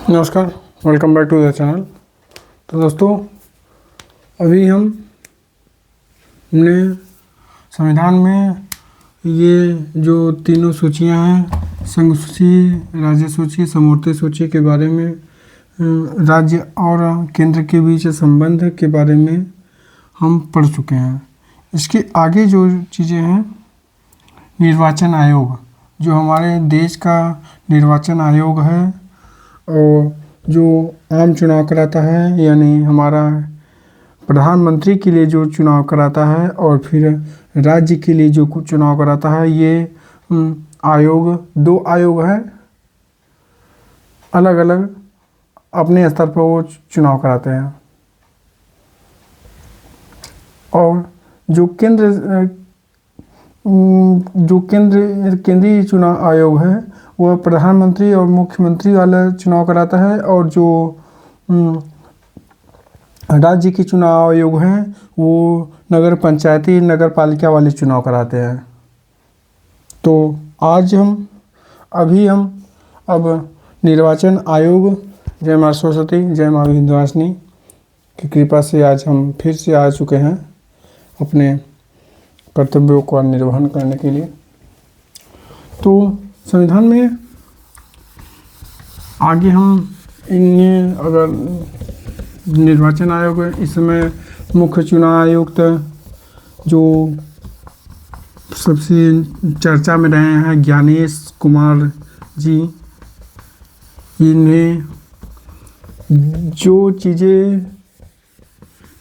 नमस्कार, welcome back to the channel. तो दोस्तों, अभी हमने संविधान में ये जो तीनों सूचियां हैं, संघ सूची, राज्य सूची, समवर्ती सूची के बारे में, राज्य और केंद्र के बीच संबंध के बारे में हम पढ़ चुके हैं। इसके आगे जो चीज़ें हैं, निर्वाचन आयोग, जो हमारे देश का निर्वाचन आयोग है और जो आम चुनाव कराता है, यानी हमारा प्रधानमंत्री के लिए जो चुनाव कराता है और फिर राज्य के लिए जो कुछ चुनाव कराता है, ये आयोग, दो आयोग है, अलग अलग अपने स्तर पर वो चुनाव कराते हैं। और जो केंद्रीय चुनाव आयोग है, वह प्रधानमंत्री और मुख्यमंत्री वाला चुनाव कराता है, और जो राज्य के चुनाव आयोग हैं, वो नगर पंचायती, नगर पालिका वाले चुनाव कराते हैं। तो आज हम अब निर्वाचन आयोग, जय मां सरस्वती, जय मां विंध्यवासिनी की कृपा से आज हम फिर से आ चुके हैं अपने कर्तव्यों का निर्वहन करने के लिए। तो संविधान में आगे हम इन्हें, अगर निर्वाचन आयोग इस समय मुख्य चुनाव आयुक्त जो सबसे चर्चा में रहे हैं, ज्ञानेश कुमार जी, इन्हें जो चीज़ें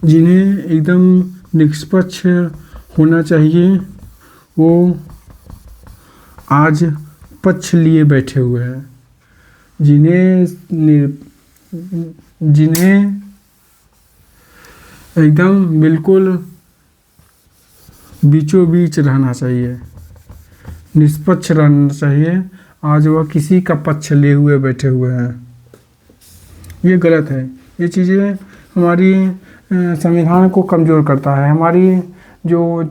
जिन्हें एकदम निष्पक्ष होना चाहिए, वो आज पक्ष लिए बैठे हुए हैं, जिन्हें एकदम बिल्कुल बीचों बीच रहना चाहिए, निष्पक्ष रहना चाहिए। आज वह किसी का पक्ष लिए हुए बैठे हुए हैं, ये गलत है। ये चीज़ें हमारी संविधान को कमज़ोर करता है, हमारी जो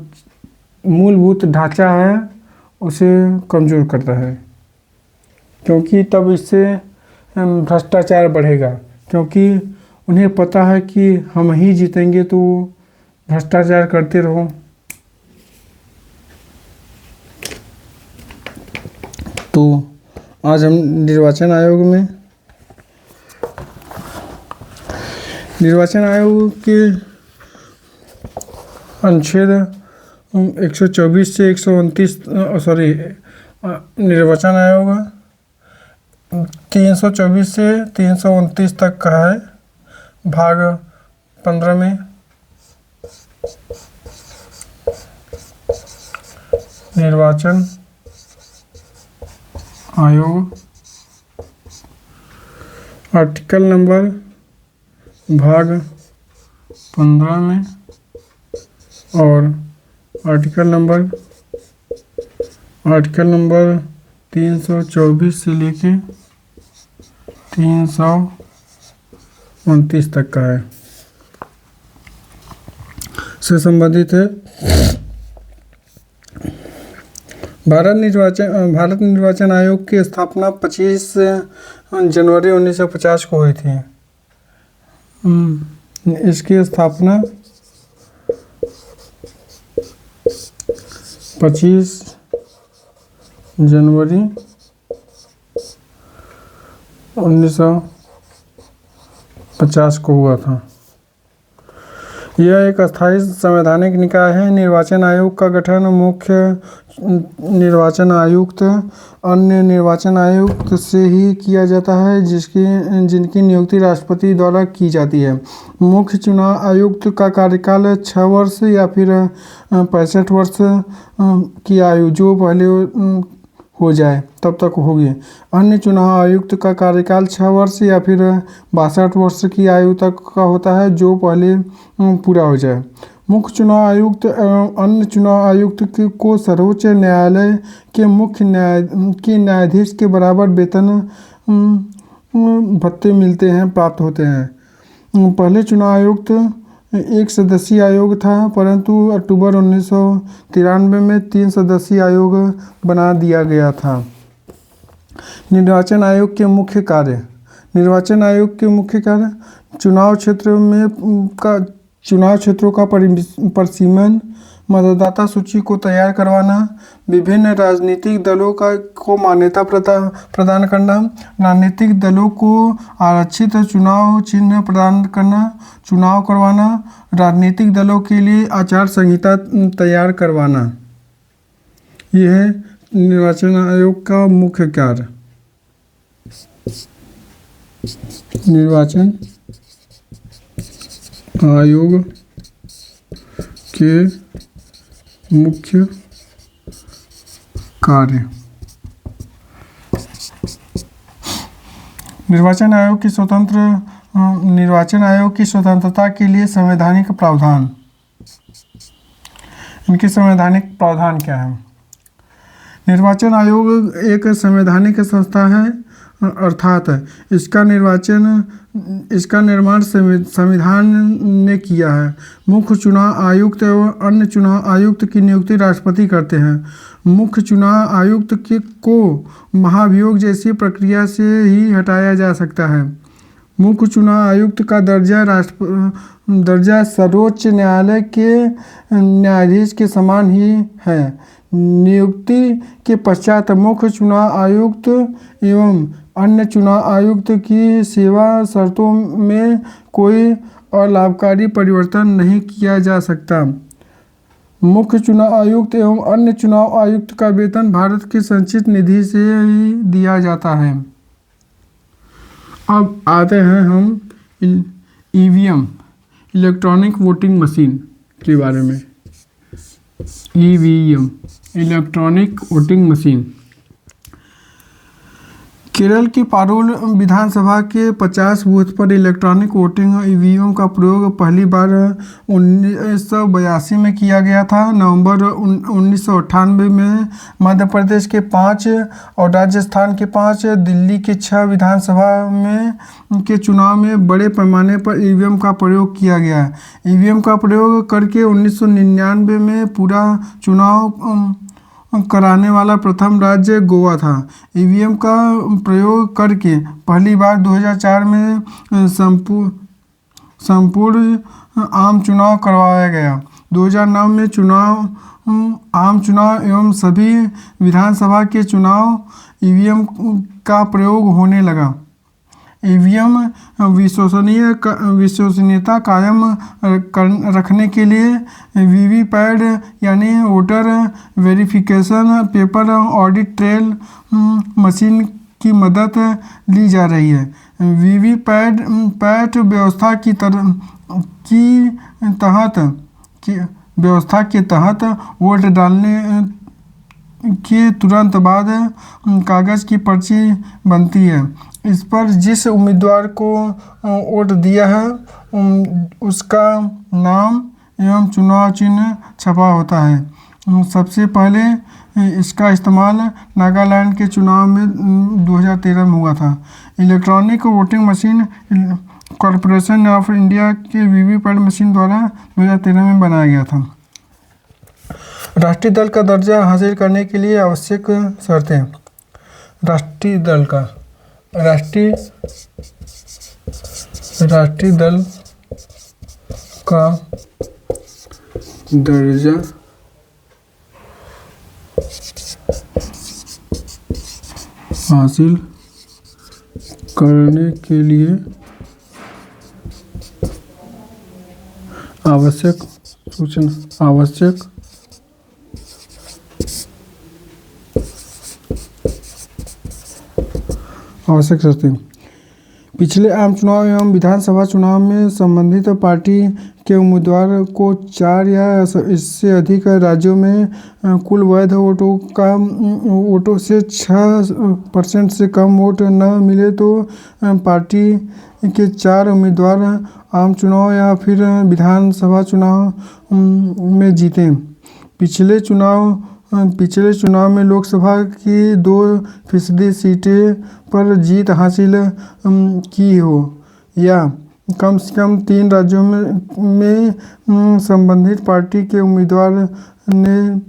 मूलभूत ढांचा है उसे कमज़ोर करता है, क्योंकि तब इससे भ्रष्टाचार बढ़ेगा, क्योंकि उन्हें पता है कि हम ही जीतेंगे, तो भ्रष्टाचार करते रहो। तो आज हम निर्वाचन आयोग के अनुच्छेद 124 से 129, निर्वाचन आयोग 324 से 329 तक का है। भाग 15 में निर्वाचन आयोग, आर्टिकल नंबर भाग 15 में, और आर्टिकल नंबर 324 से लेके 329 तक का है, से संबंधित है। भारत निर्वाचन आयोग की स्थापना 25 जनवरी 1950 को हुई थी। इसकी स्थापना 25 जनवरी 1950 को हुआ था। यह एक अस्थायी संवैधानिक निकाय है। निर्वाचन आयोग का गठन मुख्य निर्वाचन आयुक्त, अन्य निर्वाचन आयुक्त से ही किया जाता है, जिनकी नियुक्ति राष्ट्रपति द्वारा की जाती है। मुख्य चुनाव आयुक्त का कार्यकाल 6 वर्ष या फिर 65 वर्ष की आयु जो पहले हो जाए तब तक होगी। अन्य चुनाव आयुक्त का कार्यकाल 6 वर्ष या फिर 62 वर्ष की आयु तक का होता है, जो पहले पूरा हो जाए। मुख्य चुनाव आयुक्त एवं अन्य चुनाव आयुक्त को सर्वोच्च न्यायालय के मुख्य न्यायाधीश के बराबर वेतन भत्ते मिलते हैं, प्राप्त होते हैं। पहले चुनाव आयुक्त एक सदस्यीय आयोग था, परंतु अक्टूबर 1993 में 3 सदस्यीय आयोग बना दिया गया था। निर्वाचन आयोग के मुख्य कार्य। निर्वाचन आयोग के मुख्य कार्य चुनाव क्षेत्रों का परिसीमन, मतदाता सूची को तैयार करवाना, विभिन्न राजनीतिक दलों को मान्यता प्रदान करना, राजनीतिक दलों को आरक्षित चुनाव चिन्ह प्रदान करना, चुनाव करवाना, राजनीतिक दलों के लिए आचार संहिता तैयार करवाना। यह है निर्वाचन आयोग का मुख्य कार्य। निर्वाचन आयोग के मुख्य कार्य। निर्वाचन आयोग की स्वतंत्रता के लिए संवैधानिक प्रावधान। इनके संवैधानिक प्रावधान क्या है? निर्वाचन आयोग एक संवैधानिक संस्था है, अर्थात इसका निर्माण संविधान ने किया है। मुख्य चुनाव आयुक्त एवं अन्य चुनाव आयुक्त की नियुक्ति राष्ट्रपति करते हैं। मुख्य चुनाव आयुक्त को महाभियोग जैसी प्रक्रिया से ही हटाया जा सकता है। मुख्य चुनाव आयुक्त का दर्जा सर्वोच्च न्यायालय के न्यायाधीश के समान ही है। नियुक्ति के पश्चात मुख्य चुनाव आयुक्त एवं अन्य चुनाव आयुक्त की सेवा शर्तों में कोई अलाभकारी परिवर्तन नहीं किया जा सकता। मुख्य चुनाव आयुक्त एवं अन्य चुनाव आयुक्त का वेतन भारत की संचित निधि से ही दिया जाता है। अब आते हैं हम ईवीएम, इलेक्ट्रॉनिक वोटिंग मशीन के बारे में। EVM, electronic voting machine. Kerala की पारोल विधानसभा के 50 बूथ पर इलेक्ट्रॉनिक वोटिंग ईवीएम का प्रयोग पहली बार 1982 में किया गया था। नवंबर 1998 में मध्य प्रदेश के 5 और राजस्थान के 5, दिल्ली के 6 विधानसभा के चुनाव में बड़े पैमाने पर ईवीएम का प्रयोग किया गया। ईवीएम का प्रयोग करके 1999 में पूरा चुनाव कराने वाला प्रथम राज्य गोवा था। ईवीएम का प्रयोग करके पहली बार 2004 में संपूर्ण आम चुनाव करवाया गया। 2009 में आम चुनाव एवं सभी विधानसभा के चुनाव ईवीएम का प्रयोग होने लगा। ईवीएम विश्वसनीयता कायम रखने के लिए वीवीपैट यानी voter verification paper audit trail machine की मदद ली जा रही है। वीवीपैट व्यवस्था के तहत वोट डालने के तुरंत बाद कागज़ की पर्ची बनती है। इस पर जिस उम्मीदवार को वोट दिया है उसका नाम एवं चुनाव चिन्ह छपा होता है। सबसे पहले इसका इस्तेमाल नागालैंड के चुनाव में 2013 में हुआ था। Electronic voting machine corporation of India के वीवीपैट मशीन द्वारा 2013 में बनाया गया था। राष्ट्रीय दल का दर्जा हासिल करने के लिए आवश्यक शर्तें। राष्ट्रीय दल का दर्जा हासिल करने के लिए आवश्यक शर्तें। पिछले आम चुनाव एवं विधानसभा चुनाव में संबंधित पार्टी के उम्मीदवार को 4 या इससे अधिक राज्यों में कुल वैध वोटों से 6% से कम वोट न मिले तो पार्टी के 4 उम्मीदवार आम चुनाव या फिर विधानसभा चुनाव में जीते। पिछले चुनाव में लोकसभा की 2% सीटें पर जीत हासिल की हो या कम से कम 3 राज्यों में संबंधित पार्टी के उम्मीदवार ने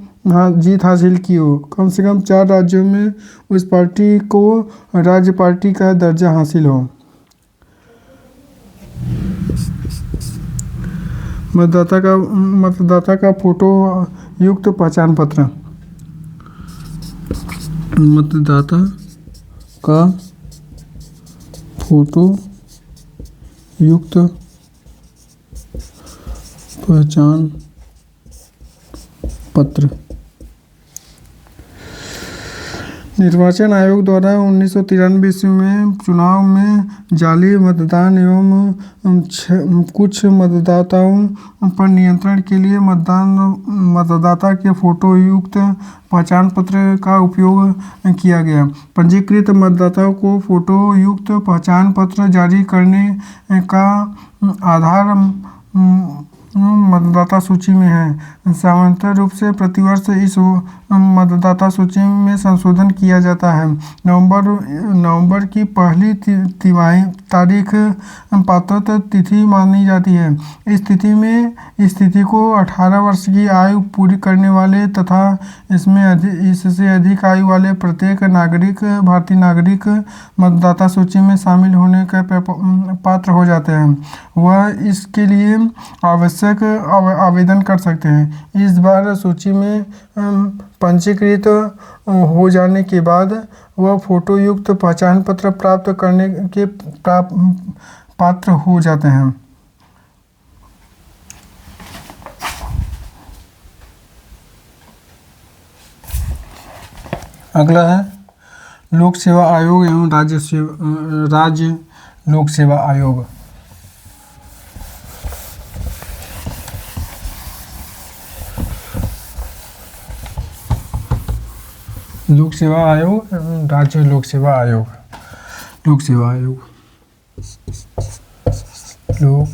जीत हासिल की हो। कम से कम 4 राज्यों में उस पार्टी को राज्य पार्टी का दर्जा हासिल हो। मतदाता का फोटो युक्त पहचान पत्र। मतदाता का फोटो युक्त पहचान पत्र। निर्वाचन आयोग द्वारा 1993 ईस्वी में चुनाव में जाली मतदान एवं कुछ मतदाताओं पर नियंत्रण के लिए मतदाता के फोटो युक्त पहचान पत्र का उपयोग किया गया। पंजीकृत मतदाताओं को फोटो युक्त पहचान पत्र जारी करने का आधार मतदाता सूची में है। सामान्य रूप से प्रतिवर्ष इस मतदाता सूची में संशोधन किया जाता है। नवंबर की पहली तारीख पात्रता तिथि मानी जाती है। इस तिथि को 18 वर्ष की आयु पूरी करने वाले तथा इससे अधिक आयु वाले प्रत्येक भारतीय नागरिक मतदाता सूची में शामिल होने के पात्र हो जाते हैं। वह इसके लिए आवश्यक आवेदन कर सकते हैं। इस बार सूची में पंजीकृत हो जाने के बाद वह फोटो युक्त पहचान पत्र प्राप्त करने के पात्र हो जाते हैं। अगला है लोक सेवा आयोग एवं राज्य लोक सेवा आयोग। लोक सेवा आयोग राज्य लोक सेवा आयोग। लोक सेवा आयोग लोक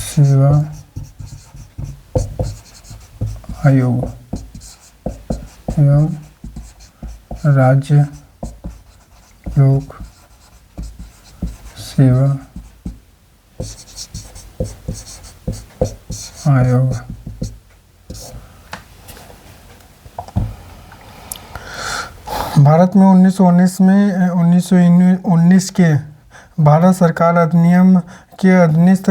सेवा आयोग एवं राज्य लोक सेवा आयोग। भारत में 1919 के भारत सरकार अधिनियम के अधीनस्थ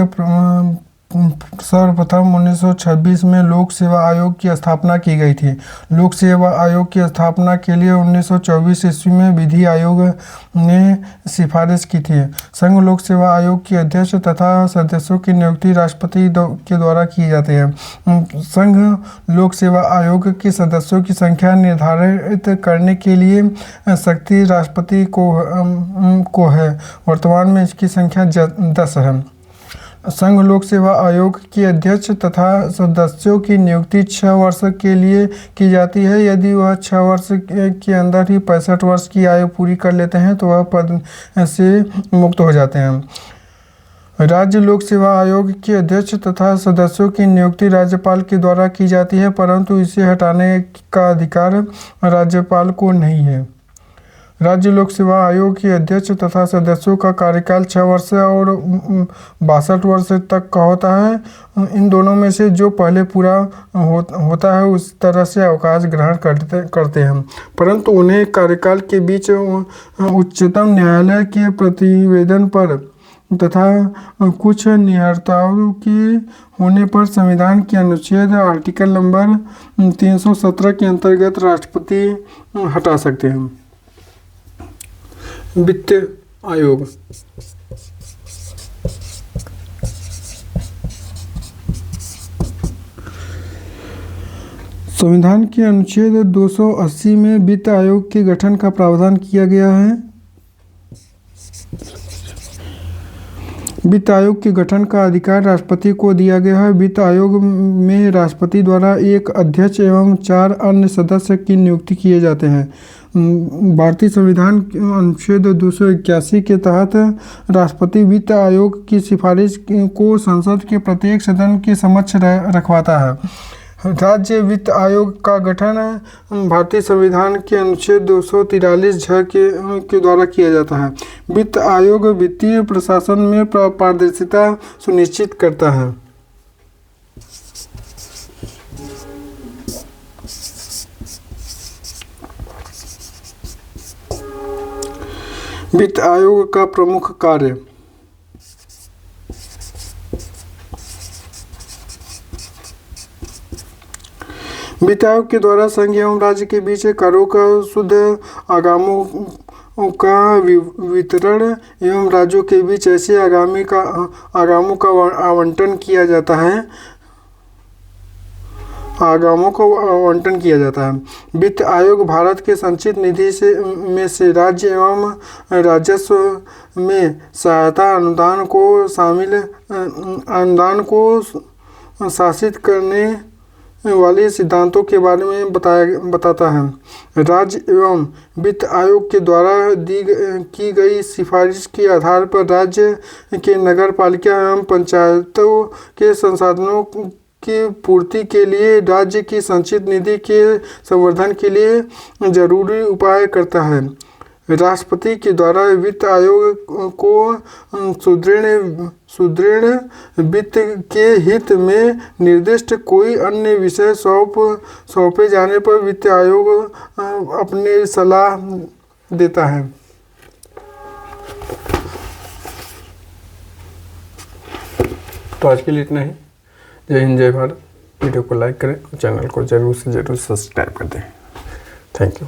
सर्वप्रथम 1926 में लोक सेवा आयोग की स्थापना की गई थी। लोक सेवा आयोग की स्थापना के लिए 1924 ईस्वी में विधि आयोग ने सिफारिश की थी। संघ लोक सेवा आयोग के अध्यक्ष तथा सदस्यों की नियुक्ति राष्ट्रपति के द्वारा की जाती है। संघ लोक सेवा आयोग के सदस्यों की संख्या निर्धारित करने के लिए शक्ति राष्ट्रपति को है। वर्तमान में इसकी संख्या 10 है। संघ लोक सेवा आयोग के अध्यक्ष तथा सदस्यों की नियुक्ति 6 वर्ष के लिए की जाती है। यदि वह 6 वर्ष के अंदर ही 65 वर्ष की आयु पूरी कर लेते हैं तो वह पद से मुक्त हो जाते हैं। राज्य लोक सेवा आयोग के अध्यक्ष तथा सदस्यों की नियुक्ति राज्यपाल के द्वारा की जाती है, परंतु इसे हटाने का अधिकार राज्यपाल को नहीं है। राज्य लोक सेवा आयोग के अध्यक्ष तथा सदस्यों का कार्यकाल 6 वर्ष और 62 वर्ष तक का होता है। इन दोनों में से जो पहले पूरा होता है उस तरह से अवकाश ग्रहण करते हैं, परंतु उन्हें कार्यकाल के बीच उच्चतम न्यायालय के प्रतिवेदन पर तथा कुछ नियर्ताओं के होने पर संविधान के अनुच्छेद आर्टिकल नंबर 317 के अंतर्गत राष्ट्रपति हटा सकते हैं। वित्त आयोग। संविधान के अनुच्छेद 280 में वित्त आयोग के गठन का प्रावधान किया गया है। वित्त आयोग के गठन का अधिकार राष्ट्रपति को दिया गया है। वित्त आयोग में राष्ट्रपति द्वारा एक अध्यक्ष एवं 4 अन्य सदस्य की नियुक्ति किए जाते हैं। भारतीय संविधान अनुच्छेद 281 के तहत राष्ट्रपति वित्त आयोग की सिफारिश को संसद के प्रत्येक सदन के समक्ष रखवाता है। राज्य वित्त आयोग का गठन भारतीय संविधान के अनुच्छेद 243 के द्वारा किया जाता है। वित्त आयोग वित्तीय प्रशासन में पारदर्शिता सुनिश्चित करता है। वित्त आयोग का प्रमुख कार्य। वित्त आयोग के द्वारा संघ एवं राज्य के बीच करों का शुद्ध आगमों का वितरण एवं राज्यों के बीच ऐसे आगमों का आवंटन किया जाता है। वित्त आयोग भारत के संचित निधि में से राज्य एवं राजस्व में सहायता अनुदान को शासित करने वाले सिद्धांतों के बारे में बताता है। राज्य एवं वित्त आयोग के द्वारा की गई सिफारिश के आधार पर राज्य के नगर पालिका एवं पंचायतों के संसाधनों की पूर्ति के लिए राज्य की संचित निधि के संवर्धन के लिए जरूरी उपाय करता है। राष्ट्रपति के द्वारा वित्त आयोग को सुदृढ़ वित्त के हित में निर्दिष्ट कोई अन्य विषय सौंपे जाने पर वित्त आयोग अपनी सलाह देता है। तो आज के लिए इतना ही। जय हिंद, जय भारत। वीडियो को लाइक करें और चैनल को जरूर से जरूर सब्सक्राइब कर दें। Thank you.